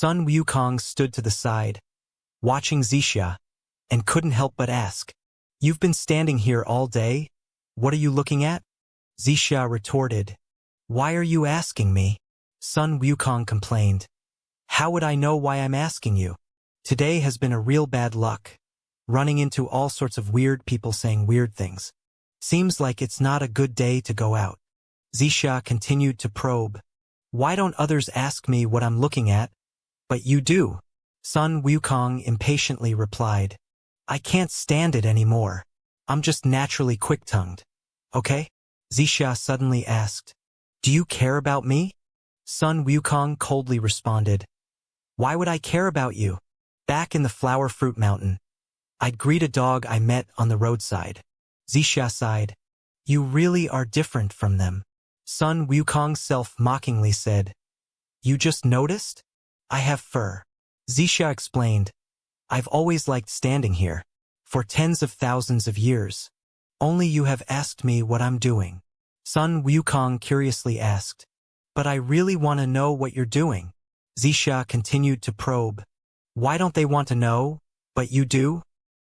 Sun Wukong stood to the side, watching Zixia, and couldn't help but ask, "You've been standing here all day? What are you looking at?" Zixia retorted, "Why are you asking me?" Sun Wukong complained, "How would I know why I'm asking you? Today has been a real bad luck, running into all sorts of weird people saying weird things. Seems like it's not a good day to go out." Zixia continued to probe, "Why don't others ask me what I'm looking at, but you do?" Sun Wukong impatiently replied, "I can't stand it anymore. I'm just naturally quick-tongued. Okay?" Zixia suddenly asked, "Do you care about me?" Sun Wukong coldly responded, "Why would I care about you? Back in the Flower Fruit Mountain, I'd greet a dog I met on the roadside." Zixia sighed, "You really are different from them." Sun Wukong self-mockingly said, "You just noticed? I have fur." Zixia explained, "I've always liked standing here, for tens of thousands of years. Only you have asked me what I'm doing." Sun Wukong curiously asked, "But I really want to know what you're doing." Zixia continued to probe, "Why don't they want to know, but you do?"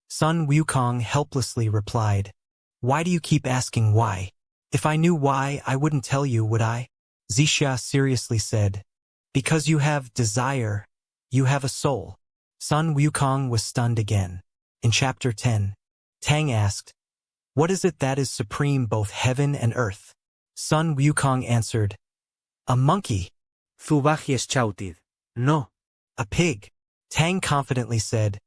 Sun Wukong helplessly replied, "Why do you keep asking why? If I knew why, I wouldn't tell you, would I?" Zixia seriously said, "Because you have desire, you have a soul." Sun Wukong was stunned again. In Chapter 10, Tang asked, "What is it that is supreme both heaven and earth?" Sun Wukong answered, "A monkey." No. "A pig." Tang confidently said,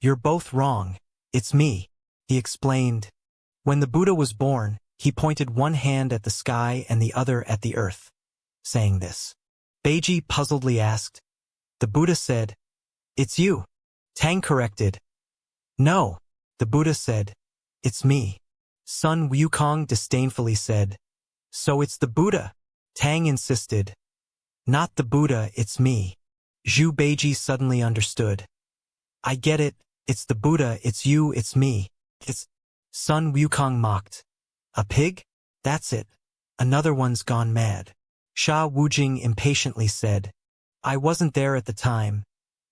"You're both wrong. It's me." He explained, "When the Buddha was born, he pointed one hand at the sky and the other at the earth." Saying this, Beiji puzzledly asked, "The Buddha said, 'It's you.'" Tang corrected, "No." The Buddha said, "It's me." Sun Wukong disdainfully said, "So it's the Buddha?" Tang insisted, "Not the Buddha, it's me." Zhu Beiji suddenly understood. "I get it, it's the Buddha, it's you, it's me. It's—" Sun Wukong mocked, "A pig? That's it. Another one's gone mad." Sha Wujing impatiently said, "I wasn't there at the time,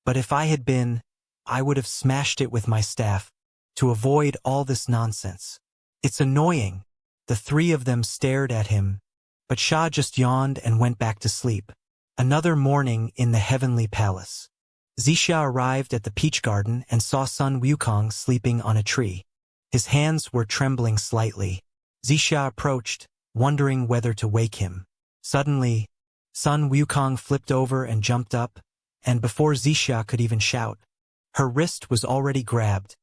but if I had been, I would have smashed it with my staff, to avoid all this nonsense. It's annoying." The three of them stared at him, but Sha just yawned and went back to sleep. Another morning in the Heavenly Palace. Zixia arrived at the peach garden and saw Sun Wukong sleeping on a tree. His hands were trembling slightly. Zixia approached, wondering whether to wake him. Suddenly, Sun Wukong flipped over and jumped up, and before Zixia could even shout, her wrist was already grabbed,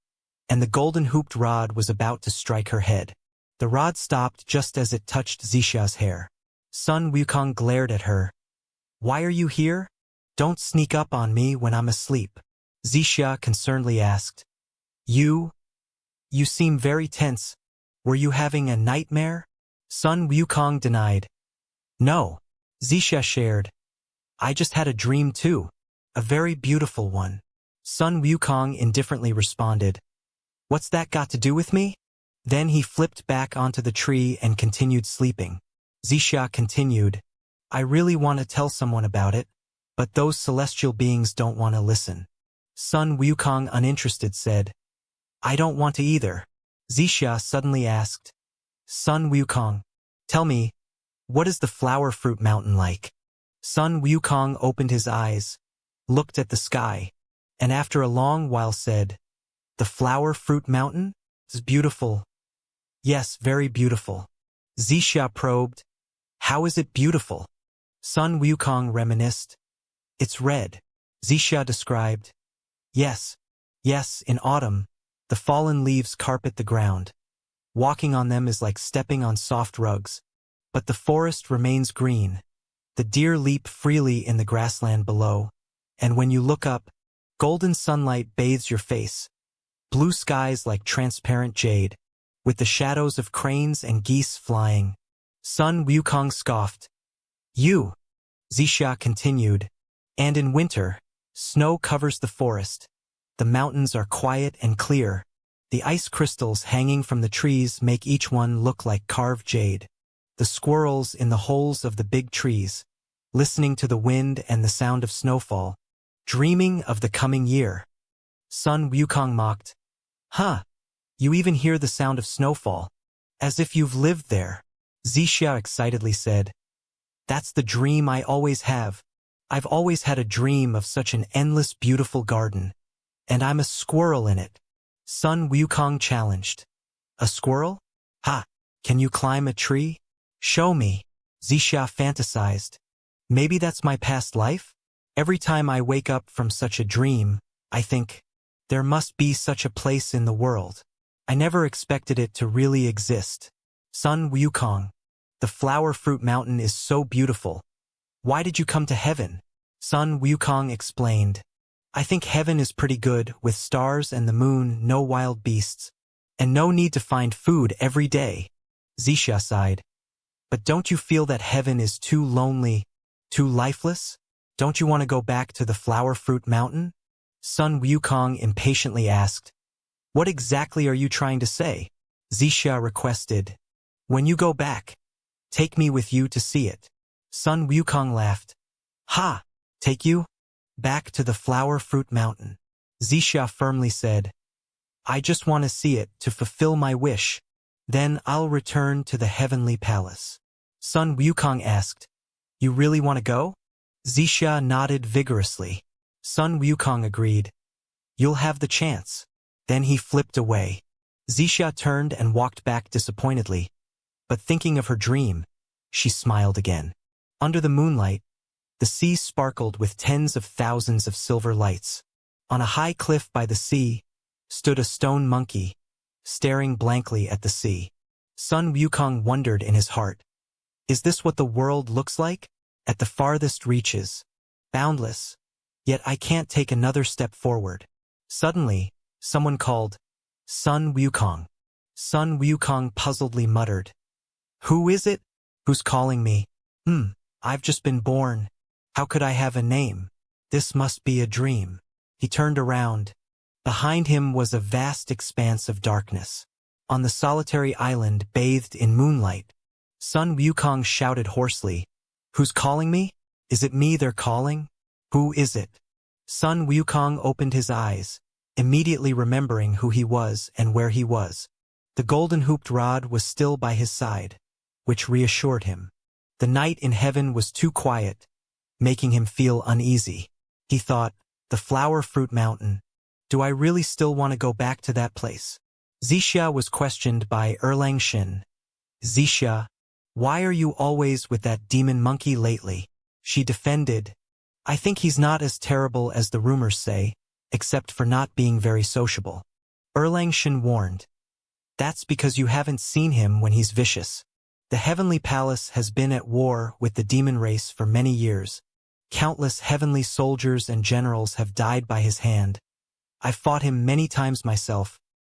and the golden hooped rod was about to strike her head. The rod stopped just as it touched Zixia's hair. Sun Wukong glared at her. "Why are you here? Don't sneak up on me when I'm asleep." Zixia concernedly asked, You seem very tense. Were you having a nightmare?" Sun Wukong denied. "No." Zixia shared, "I just had a dream too. A very beautiful one." Sun Wukong indifferently responded, "What's that got to do with me?" Then he flipped back onto the tree and continued sleeping. Zixia continued, "I really want to tell someone about it, but those celestial beings don't want to listen." Sun Wukong, uninterested, said, "I don't want to either." Zixia suddenly asked, "Sun Wukong, tell me, what is the Flower Fruit Mountain like?" Sun Wukong opened his eyes, looked at the sky, and after a long while said, "The Flower Fruit Mountain is beautiful." "Yes, very beautiful." Zixia probed, "How is it beautiful?" Sun Wukong reminisced, "It's red." Zixia described, Yes, in autumn, the fallen leaves carpet the ground. Walking on them is like stepping on soft rugs. But the forest remains green. The deer leap freely in the grassland below, and when you look up, golden sunlight bathes your face. Blue skies like transparent jade, with the shadows of cranes and geese flying. Sun Wukong scoffed. "You," Zixia continued, "and in winter, snow covers the forest. The mountains are quiet and clear. The ice crystals hanging from the trees make each one look like carved jade. The squirrels in the holes of the big trees, listening to the wind and the sound of snowfall, Dreaming of the coming year. Sun Wukong mocked. Huh, you even hear the sound of snowfall. As if you've lived there. Zixia excitedly said. That's the dream I always have. I've always had a dream of such an endless beautiful garden. And I'm a squirrel in it. Sun Wukong challenged. A squirrel? Ha! Can you climb a tree? Show me. Zixia fantasized. Maybe that's my past life? Every time I wake up from such a dream, I think, there must be such a place in the world. I never expected it to really exist. Sun Wukong, the flower fruit mountain is so beautiful. Why did you come to heaven? Sun Wukong explained. I think heaven is pretty good, with stars and the moon, no wild beasts, and no need to find food every day. Zixia sighed. But don't you feel that heaven is too lonely, too lifeless? Don't you want to go back to the flower fruit mountain? Sun Wukong impatiently asked. What exactly are you trying to say? Zixia requested. When you go back, take me with you to see it. Sun Wukong laughed. Ha! Take you? Back to the flower fruit mountain. Zixia firmly said. I just want to see it to fulfill my wish. Then I'll return to the heavenly palace. Sun Wukong asked. You really want to go? Zixia nodded vigorously. Sun Wukong agreed. You'll have the chance. Then he flipped away. Zixia turned and walked back disappointedly. But thinking of her dream, she smiled again. Under the moonlight, the sea sparkled with tens of thousands of silver lights. On a high cliff by the sea, stood a stone monkey, staring blankly at the sea. Sun Wukong wondered in his heart. Is this what the world looks like? At the farthest reaches, boundless, yet I can't take another step forward. Suddenly, someone called, Sun Wukong. Sun Wukong puzzledly muttered. Who is it? Who's calling me? I've just been born. How could I have a name? This must be a dream. He turned around. Behind him was a vast expanse of darkness. On the solitary island bathed in moonlight, Sun Wukong shouted hoarsely. Who's calling me? Is it me they're calling? Who is it? Sun Wukong opened his eyes, immediately remembering who he was and where he was. The golden-hooped rod was still by his side, which reassured him. The night in heaven was too quiet, making him feel uneasy. He thought, the flower fruit mountain. Do I really still want to go back to that place? Zixia was questioned by Erlang Shin. Zixia, why are you always with that demon monkey lately? She defended. I think he's not as terrible as the rumors say, except for not being very sociable. Erlang Shin warned. That's because you haven't seen him when he's vicious. The heavenly palace has been at war with the demon race for many years. Countless heavenly soldiers and generals have died by his hand. I've fought him many times myself,